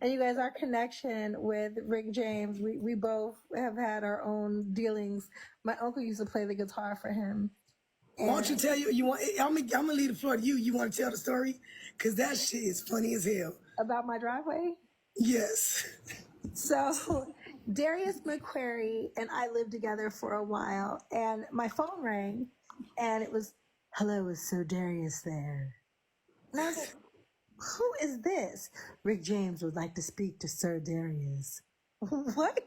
And you guys, our connection with Rick James, we both have had our own dealings. My uncle used to play the guitar for him. Why don't you tell you want? I'm gonna leave the floor to you. You want to tell the story? Cause that shit is funny as hell. About my driveway? Yes. So Darius McQuarrie and I lived together for a while, and my phone rang, and it was, "Hello, is Sir Darius there?" And I was like, "Who is this?" "Rick James would like to speak to Sir Darius." What?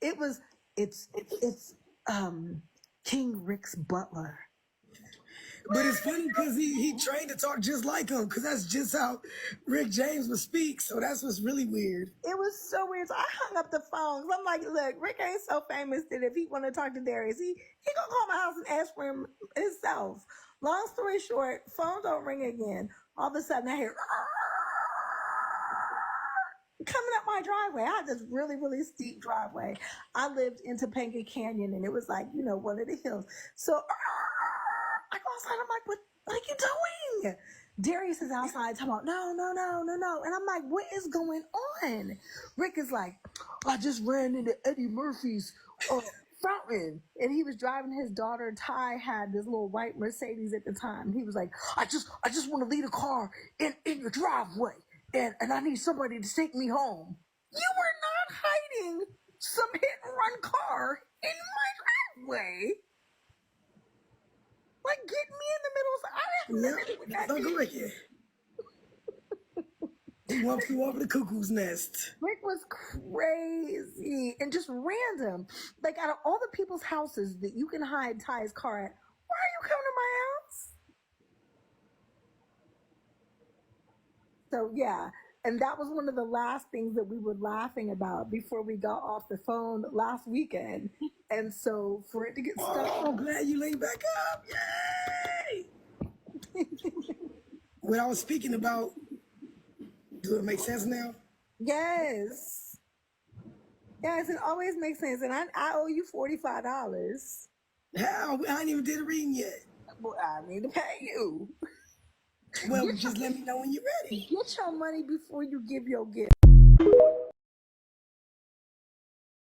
It's King Rick's butler. But it's funny because he trained to talk just like him, because that's just how Rick James would speak. So that's what's really weird. It was so weird. So I hung up the phone. I'm like, look, Rick ain't so famous that if he want to talk to Darius, he gonna call my house and ask for him himself. Long story short, phone don't ring again. All of a sudden I hear coming up my driveway. I had this really, really steep driveway. I lived in Topanga Canyon, and it was like, one of the hills. So I go outside. I'm like, what are you doing? Darius is outside talking about, no. And I'm like, what is going on? Rick is like, I just ran into Eddie Murphy's fountain. And he was driving his daughter. Ty had this little white Mercedes at the time. He was like, I just want to leave the car in your driveway. And I need somebody to take me home. You were not hiding some hit and run car in my driveway. Like, get me in the middle. I didn't have nothing with that. Uncle Ricky. He won't flew over the cuckoo's nest. Rick was crazy and just random. Like, out of all the people's houses that you can hide Ty's car at, why are you coming to my house? So, yeah. And that was one of the last things that we were laughing about before we got off the phone last weekend. And so for it to get stuck. Oh, I'm glad you laid back up. Yay! What I was speaking about, do it make sense now? Yes. Yes, it always makes sense. And I owe you $45. How? I ain't even did a reading yet. Well, I need to pay you. Well, just let me know when you're ready. Get your money before you give your gift.